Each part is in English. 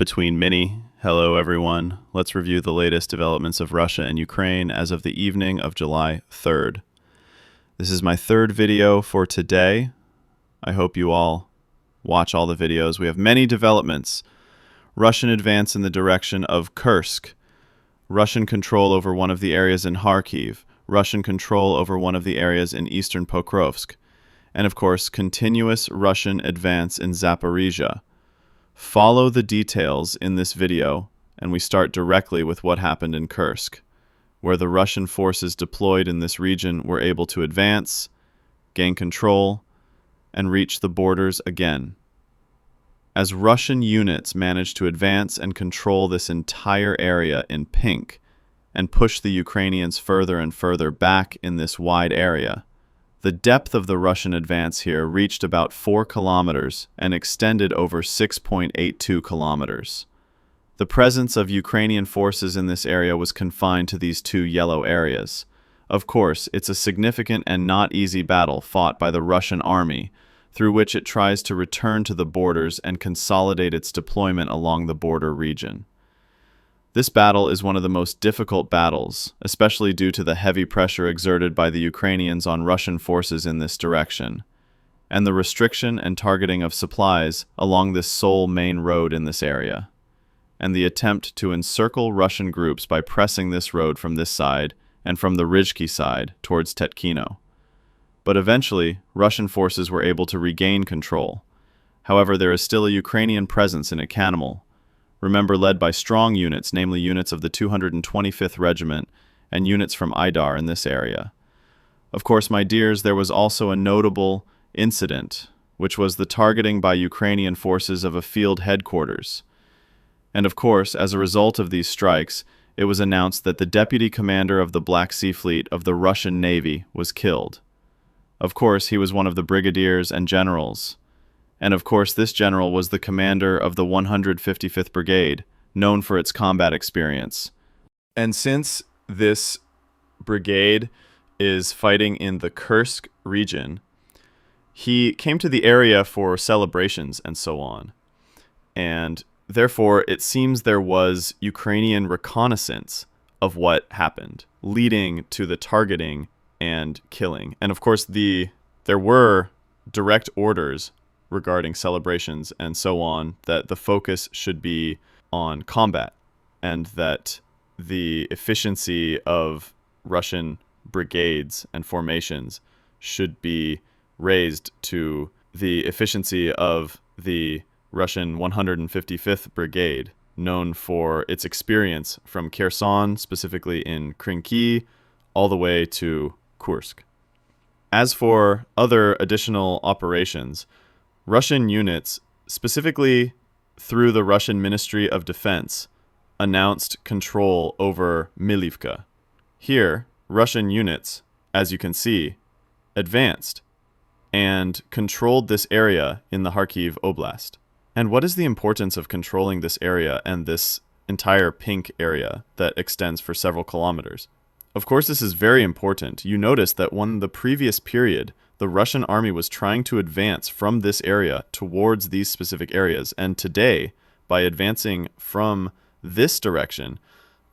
Between Mini. Hello, everyone. Let's review the latest developments of Russia and Ukraine as of the evening of July 3rd. This is my third video for today. I hope you all watch all the videos. We have many developments. Russian advance in the direction of Kursk. Russian control over one of the areas in Kharkiv. Russian control over one of the areas in eastern Pokrovsk. And of course, continuous Russian advance in Zaporizhzhia. Follow the details in this video, and we start directly with what happened in Kursk, where the Russian forces deployed in this region were able to advance, gain control, and reach the borders again. As Russian units managed to advance and control this entire area in pink and push the Ukrainians further and further back in this wide area, the depth of the Russian advance here reached about 4 kilometers and extended over 6.82 kilometers. The presence of Ukrainian forces in this area was confined to these two yellow areas. Of course, it's a significant and not easy battle fought by the Russian army, through which it tries to return to the borders and consolidate its deployment along the border region. This battle is one of the most difficult battles, especially due to the heavy pressure exerted by the Ukrainians on Russian forces in this direction, and the restriction and targeting of supplies along this sole main road in this area, and the attempt to encircle Russian groups by pressing this road from this side and from the Rizhki side towards Tetkino. But eventually, Russian forces were able to regain control. However, there is still a Ukrainian presence in Ekanimal, remember led by strong units, namely units of the 225th Regiment and units from Aidar in this area. Of course, my dears, there was also a notable incident, which was the targeting by Ukrainian forces of a field headquarters. And of course, as a result of these strikes, it was announced that the deputy commander of the Black Sea Fleet of the Russian Navy was killed. Of course, he was one of the brigadiers and generals. And of course, this general was the commander of the 155th Brigade, known for its combat experience. And since this brigade is fighting in the Kursk region, he came to the area for celebrations and so on. And therefore, it seems there was Ukrainian reconnaissance of what happened, leading to the targeting and killing. And of course, there were direct orders regarding celebrations and so on, that the focus should be on combat, and that the efficiency of Russian brigades and formations should be raised to the efficiency of the Russian 155th Brigade, known for its experience from Kherson, specifically in Kharkiv, all the way to Kursk. As for other additional operations, Russian units, specifically through the Russian Ministry of Defense, announced control over Milivka. Here, Russian units, as you can see, advanced and controlled this area in the Kharkiv Oblast. And what is the importance of controlling this area and this entire pink area that extends for several kilometers? Of course, this is very important. You notice that when the previous period, the Russian army was trying to advance from this area towards these specific areas. And today, by advancing from this direction,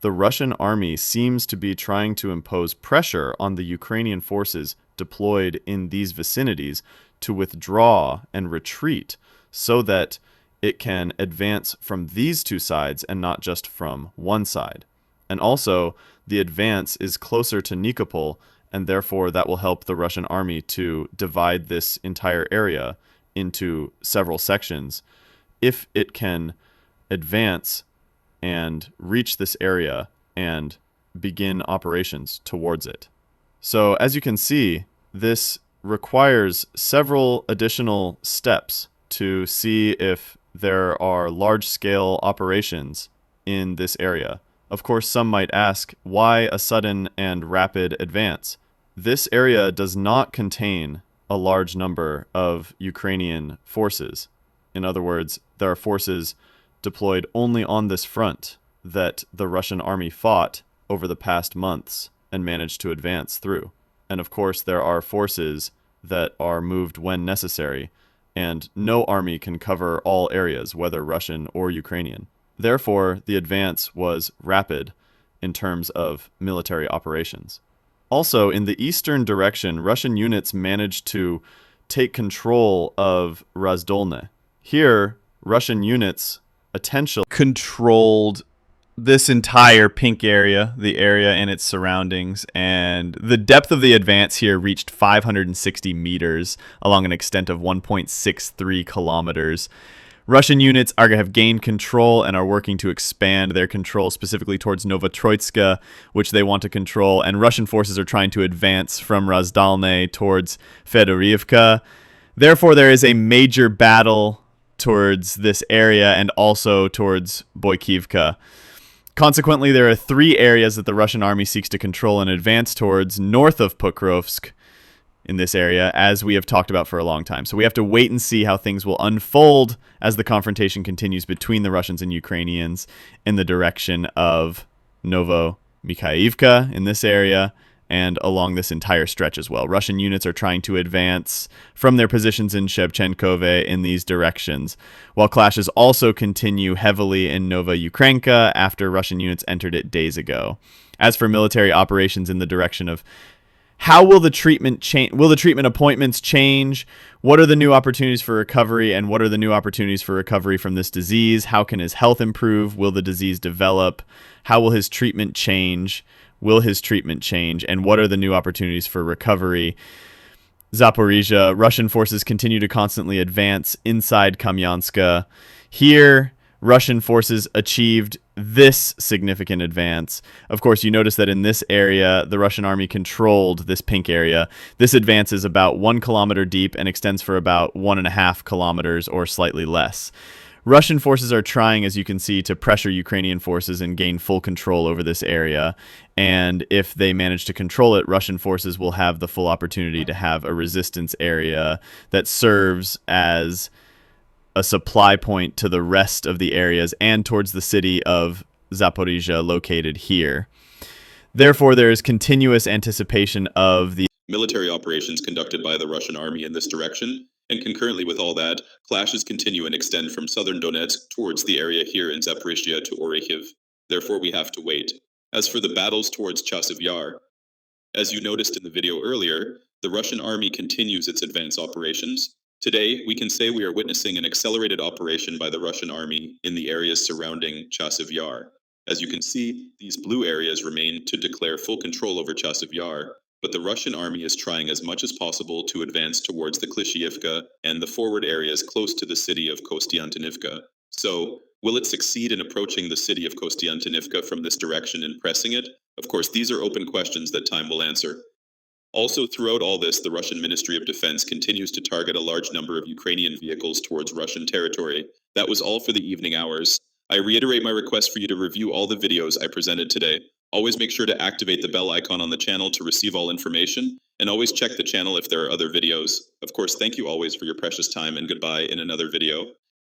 the Russian army seems to be trying to impose pressure on the Ukrainian forces deployed in these vicinities to withdraw and retreat so that it can advance from these two sides and not just from one side. And also, the advance is closer to Nikopol, and therefore that will help the Russian army to divide this entire area into several sections if it can advance and reach this area and begin operations towards it. So as you can see, this requires several additional steps to see if there are large-scale operations in this area. Of course, some might ask, why a sudden and rapid advance? This area does not contain a large number of Ukrainian forces. In other words, there are forces deployed only on this front that the Russian army fought over the past months and managed to advance through. And of course, there are forces that are moved when necessary, and no army can cover all areas, whether Russian or Ukrainian. Therefore, the advance was rapid in terms of military operations. Also, in the eastern direction, Russian units managed to take control of Razdolne. Here, Russian units essentially controlled this entire pink area, the area and its surroundings, and the depth of the advance here reached 560 meters along an extent of 1.63 kilometers. Russian units have gained control and are working to expand their control specifically towards Novotroitska, which they want to control, and Russian forces are trying to advance from Razdolne towards Fedorivka. Therefore, there is a major battle towards this area and also towards Boykivka. Consequently, there are 3 areas that the Russian army seeks to control and advance towards north of Pokrovsk in this area, as we have talked about for a long time. So we have to wait and see how things will unfold as the confrontation continues between the Russians and Ukrainians in the direction of Novomikhaivka in this area and along this entire stretch as well. Russian units are trying to advance from their positions in Shevchenkove in these directions, while clashes also continue heavily in Nova Ukrainka after Russian units entered it days ago. As for military operations in the direction of how will the treatment change? Will the treatment appointments change? What are the new opportunities for recovery, and what are the new opportunities for recovery from this disease? How can his health improve? Will the disease develop? How will his treatment change? Will his treatment change? And what are the new opportunities for recovery? Zaporizhzhia, Russian forces continue to constantly advance inside Kamyanska. Here, Russian forces achieved this significant advance. Of course, you notice that in this area, the Russian army controlled this pink area. This advance is about 1 kilometer deep and extends for about 1.5 kilometers or slightly less. Russian forces are trying, as you can see, to pressure Ukrainian forces and gain full control over this area. And if they manage to control it, Russian forces will have the full opportunity to have a resistance area that serves as a supply point to the rest of the areas and towards the city of Zaporizhzhia located here. Therefore, there is continuous anticipation of the military operations conducted by the Russian army in this direction, and concurrently with all that, clashes continue and extend from southern Donetsk towards the area here in Zaporizhzhia to Orikhiv. Therefore, we have to wait. As for the battles towards Chasiv Yar, as you noticed in the video earlier, the Russian army continues its advance operations. Today, we can say we are witnessing an accelerated operation by the Russian army in the areas surrounding Chasiv Yar. As you can see, these blue areas remain to declare full control over Chasiv Yar, but the Russian army is trying as much as possible to advance towards the Klishchiivka and the forward areas close to the city of Kostiantynivka. So, will it succeed in approaching the city of Kostiantynivka from this direction and pressing it? Of course, these are open questions that time will answer. Also, throughout all this, the Russian Ministry of Defense continues to target a large number of Ukrainian vehicles towards Russian territory. That was all for the evening hours. I reiterate my request for you to review all the videos I presented today. Always make sure to activate the bell icon on the channel to receive all information, and always check the channel if there are other videos. Of course, thank you always for your precious time, and goodbye in another video.